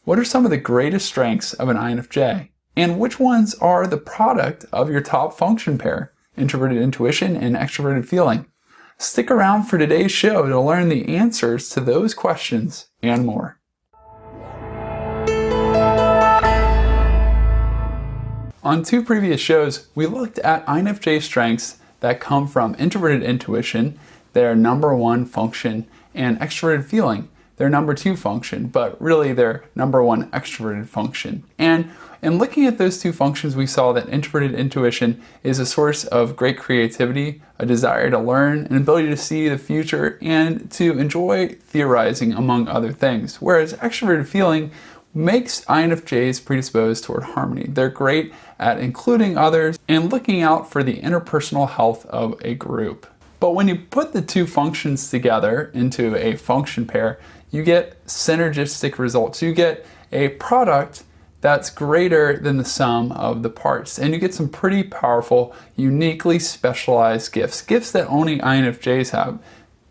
What are some of the greatest strengths of an INFJ? And which ones are the product of your top function pair, introverted intuition and extroverted feeling? Stick around for today's show to learn the answers to those questions and more. On 2 previous shows, we looked at INFJ strengths that come from introverted intuition, their number 1 function, and extroverted feeling, their number 2 function, but really their number 1 extroverted function. And in looking at those 2 functions, we saw that introverted intuition is a source of great creativity, a desire to learn, an ability to see the future, and to enjoy theorizing, among other things. Whereas extroverted feeling makes INFJs predisposed toward harmony. They're great at including others and looking out for the interpersonal health of a group. But when you put the 2 functions together into a function pair, you get synergistic results. You get a product that's greater than the sum of the parts. And you get some pretty powerful, uniquely specialized gifts that only INFJs have.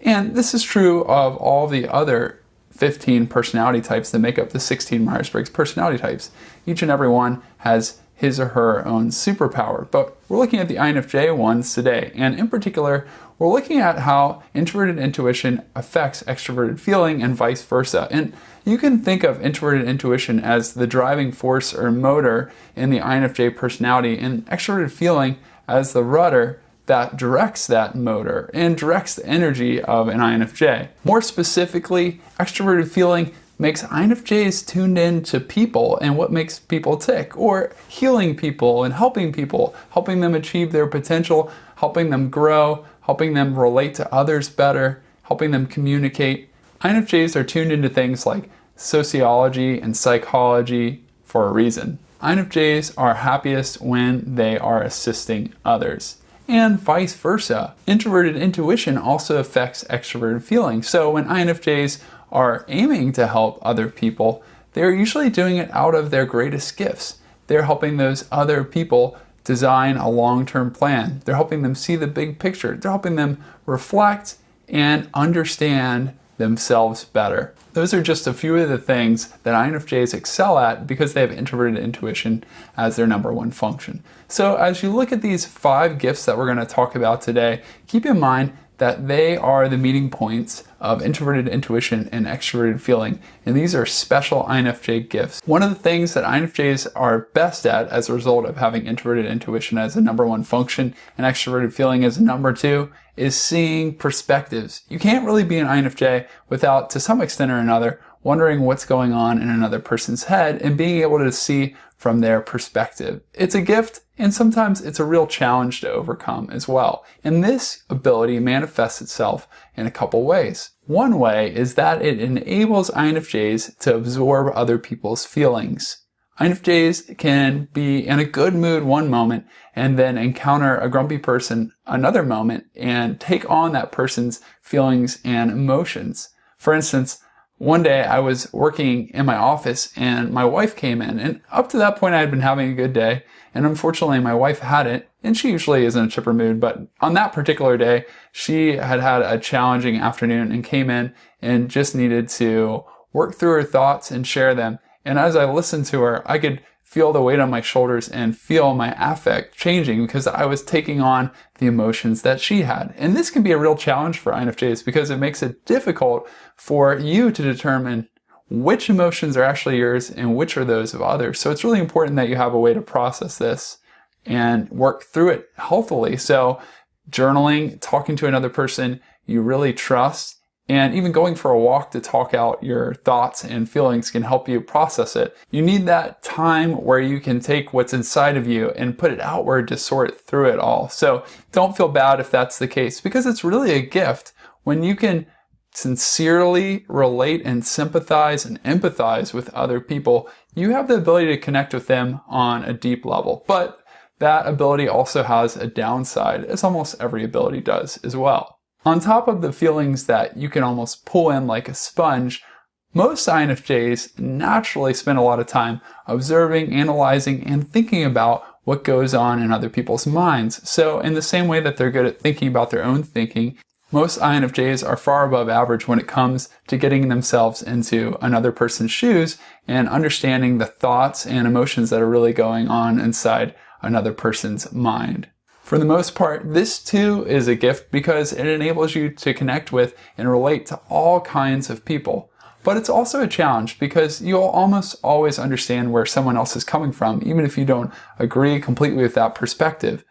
And this is true of all the other 15 personality types that make up the 16 Myers-Briggs personality types. Each and every one has his or her own superpower. But we're looking at the INFJ ones today. And in particular, we're looking at how introverted intuition affects extroverted feeling and vice versa. And you can think of introverted intuition as the driving force or motor in the INFJ personality, and extroverted feeling as the rudder that directs that motor and directs the energy of an INFJ. More specifically, extroverted feeling makes INFJs tuned in to people and what makes people tick, or healing people and helping people, helping them achieve their potential, helping them grow, helping them relate to others better, helping them communicate. INFJs are tuned into things like sociology and psychology for a reason. INFJs are happiest when they are assisting others. And vice versa. Introverted intuition also affects extroverted feeling. So when INFJs are aiming to help other people, they're usually doing it out of their greatest gifts. They're helping those other people design a long-term plan. They're helping them see the big picture. They're helping them reflect and understand themselves better. Those are just a few of the things that INFJs excel at because they have introverted intuition as their number 1 function. So as you look at these 5 gifts that we're going to talk about today, keep in mind that they are the meeting points of introverted intuition and extroverted feeling. And these are special INFJ gifts. One of the things that INFJs are best at as a result of having introverted intuition as a number 1 function and extroverted feeling as a number 2 is seeing perspectives. You can't really be an INFJ without, to some extent or another, wondering what's going on in another person's head and being able to see from their perspective. It's a gift, and sometimes it's a real challenge to overcome as well. And this ability manifests itself in a couple ways. One way is that it enables INFJs to absorb other people's feelings. INFJs can be in a good mood one moment and then encounter a grumpy person another moment and take on that person's feelings and emotions. For instance, one day I was working in my office and my wife came in, and up to that point I had been having a good day, and unfortunately my wife hadn't, and she usually is in a chipper mood, but on that particular day she had had a challenging afternoon and came in and just needed to work through her thoughts and share them. And as I listened to her, I could feel the weight on my shoulders and feel my affect changing because I was taking on the emotions that she had. And this can be a real challenge for INFJs because it makes it difficult for you to determine which emotions are actually yours and which are those of others. So it's really important that you have a way to process this and work through it healthily. So journaling, talking to another person you really trust, and even going for a walk to talk out your thoughts and feelings can help you process it. You need that time where you can take what's inside of you and put it outward to sort through it all. So don't feel bad if that's the case, because it's really a gift when you can sincerely relate and sympathize and empathize with other people. You have the ability to connect with them on a deep level. But that ability also has a downside, as almost every ability does as well. On top of the feelings that you can almost pull in like a sponge, most INFJs naturally spend a lot of time observing, analyzing, and thinking about what goes on in other people's minds. So in the same way that they're good at thinking about their own thinking, Most INFJs are far above average when it comes to getting themselves into another person's shoes and understanding the thoughts and emotions that are really going on inside another person's mind. For the most part, this too is a gift because it enables you to connect with and relate to all kinds of people. But it's also a challenge because you'll almost always understand where someone else is coming from, even if you don't agree completely with that perspective.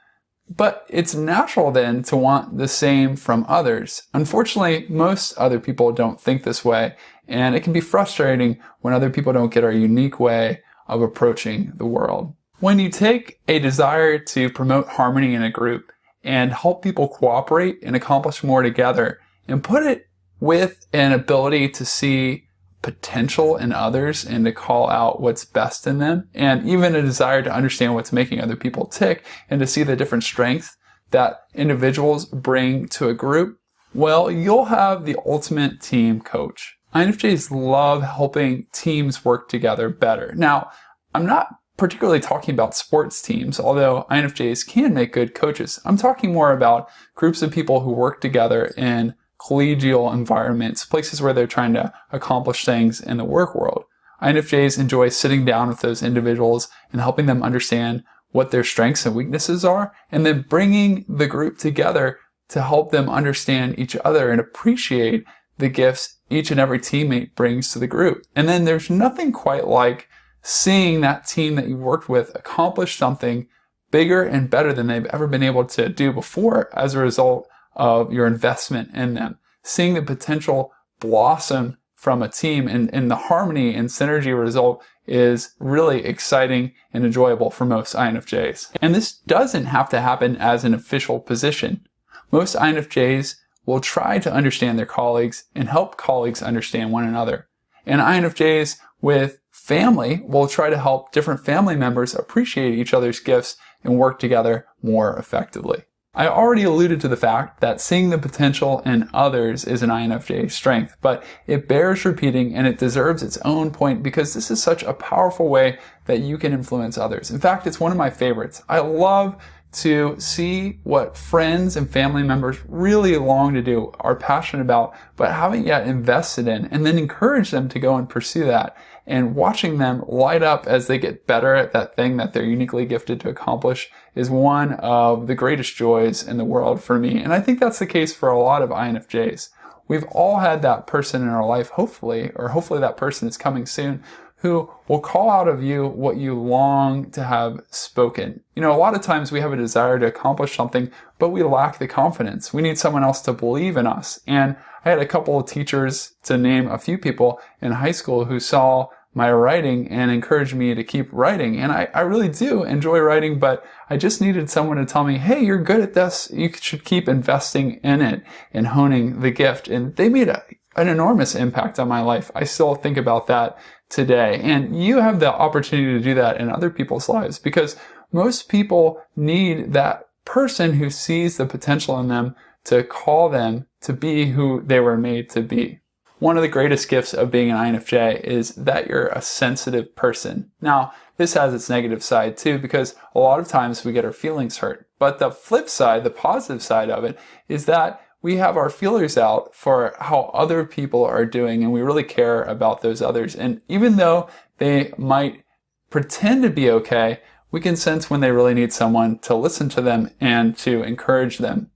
But it's natural then to want the same from others. Unfortunately, most other people don't think this way, and it can be frustrating when other people don't get our unique way of approaching the world. When you take a desire to promote harmony in a group and help people cooperate and accomplish more together and put it with an ability to see potential in others and to call out what's best in them, and even a desire to understand what's making other people tick and to see the different strengths that individuals bring to a group, well, you'll have the ultimate team coach. INFJs love helping teams work together better. Now, I'm not particularly talking about sports teams, although INFJs can make good coaches. I'm talking more about groups of people who work together in collegial environments, places where they're trying to accomplish things in the work world. INFJs enjoy sitting down with those individuals and helping them understand what their strengths and weaknesses are, and then bringing the group together to help them understand each other and appreciate the gifts each and every teammate brings to the group. And then there's nothing quite like seeing that team that you worked with accomplish something bigger and better than they've ever been able to do before as a result of your investment in them. Seeing the potential blossom from a team and the harmony and synergy result is really exciting and enjoyable for most INFJs. And this doesn't have to happen as an official position. Most INFJs will try to understand their colleagues and help colleagues understand one another. And INFJs with family will try to help different family members appreciate each other's gifts and work together more effectively. I already alluded to the fact that seeing the potential in others is an INFJ strength, but it bears repeating and it deserves its own point because this is such a powerful way that you can influence others. In fact, it's one of my favorites. I love to see what friends and family members really long to do, are passionate about, but haven't yet invested in, and then encourage them to go and pursue that. And watching them light up as they get better at that thing that they're uniquely gifted to accomplish is one of the greatest joys in the world for me. And I think that's the case for a lot of INFJs. We've all had that person in our life, hopefully that person is coming soon, who will call out of you what you long to have spoken. You know, a lot of times we have a desire to accomplish something, but we lack the confidence. We need someone else to believe in us. And I had a couple of teachers, to name a few people in high school, who saw my writing and encouraged me to keep writing. And I really do enjoy writing, but I just needed someone to tell me, hey, you're good at this. You should keep investing in it and honing the gift. And they made an enormous impact on my life. I still think about that today. And you have the opportunity to do that in other people's lives, because most people need that person who sees the potential in them to call them to be who they were made to be. One of the greatest gifts of being an INFJ is that you're a sensitive person. Now, this has its negative side too, because a lot of times we get our feelings hurt. But the flip side, the positive side of it, is that we have our feelers out for how other people are doing, and we really care about those others. And even though they might pretend to be okay, we can sense when they really need someone to listen to them and to encourage them.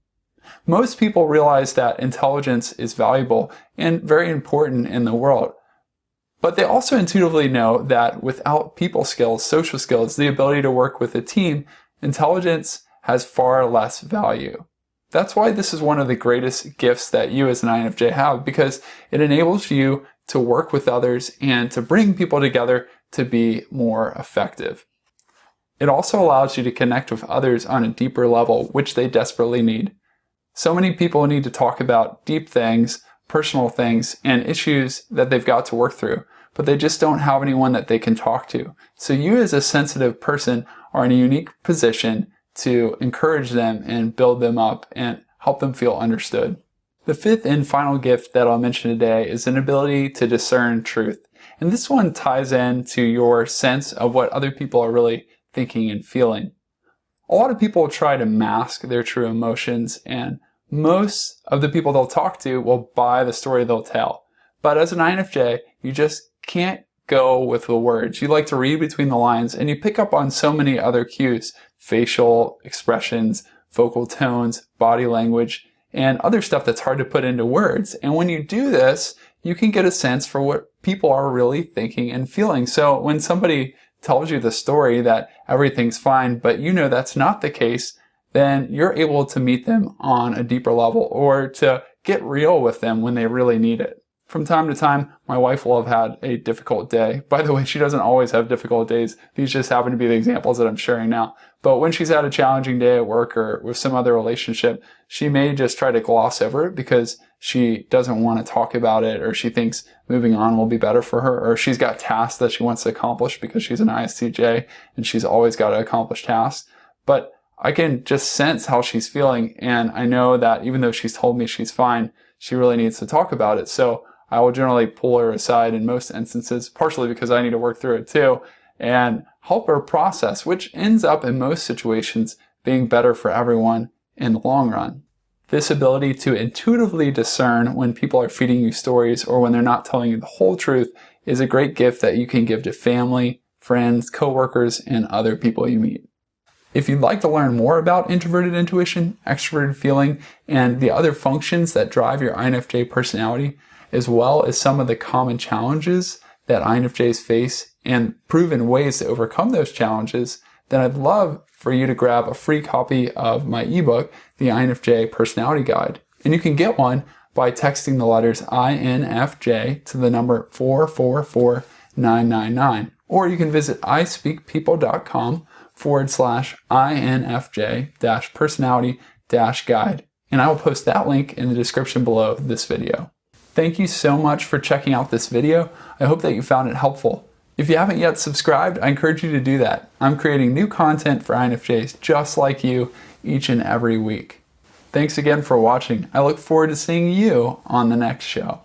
Most people realize that intelligence is valuable and very important in the world. But they also intuitively know that without people skills, social skills, the ability to work with a team, intelligence has far less value. That's why this is one of the greatest gifts that you as an INFJ have, because it enables you to work with others and to bring people together to be more effective. It also allows you to connect with others on a deeper level, which they desperately need. So many people need to talk about deep things, personal things, and issues that they've got to work through, but they just don't have anyone that they can talk to. So you as a sensitive person are in a unique position to encourage them and build them up and help them feel understood. The fifth and final gift that I'll mention today is an ability to discern truth. And this one ties in to your sense of what other people are really thinking and feeling. A lot of people try to mask their true emotions and most of the people they'll talk to will buy the story they'll tell. But as an INFJ, you just can't go with the words. You like to read between the lines, and you pick up on so many other cues: facial expressions, vocal tones, body language, and other stuff that's hard to put into words. And when you do this, you can get a sense for what people are really thinking and feeling. So when somebody tells you the story that everything's fine, but you know that's not the case, then you're able to meet them on a deeper level or to get real with them when they really need it. From time to time, my wife will have had a difficult day. By the way, she doesn't always have difficult days. These just happen to be the examples that I'm sharing now. But when she's had a challenging day at work or with some other relationship, she may just try to gloss over it because she doesn't want to talk about it, or she thinks moving on will be better for her, or she's got tasks that she wants to accomplish because she's an ISTJ and she's always got to accomplish tasks. But I can just sense how she's feeling, and I know that even though she's told me she's fine, she really needs to talk about it. So I will generally pull her aside in most instances, partially because I need to work through it too, and help her process, which ends up in most situations being better for everyone in the long run. This ability to intuitively discern when people are feeding you stories or when they're not telling you the whole truth is a great gift that you can give to family, friends, coworkers, and other people you meet. If you'd like to learn more about introverted intuition, extroverted feeling, and the other functions that drive your INFJ personality, as well as some of the common challenges that INFJs face and proven ways to overcome those challenges, then I'd love for you to grab a free copy of my ebook, The INFJ Personality Guide. And you can get one by texting the letters INFJ to the number 444999. Or you can visit ispeakpeople.com/INFJ-personality-guide. And I will post that link in the description below this video. Thank you so much for checking out this video. I hope that you found it helpful. If you haven't yet subscribed, I encourage you to do that. I'm creating new content for INFJs just like you each and every week. Thanks again for watching. I look forward to seeing you on the next show.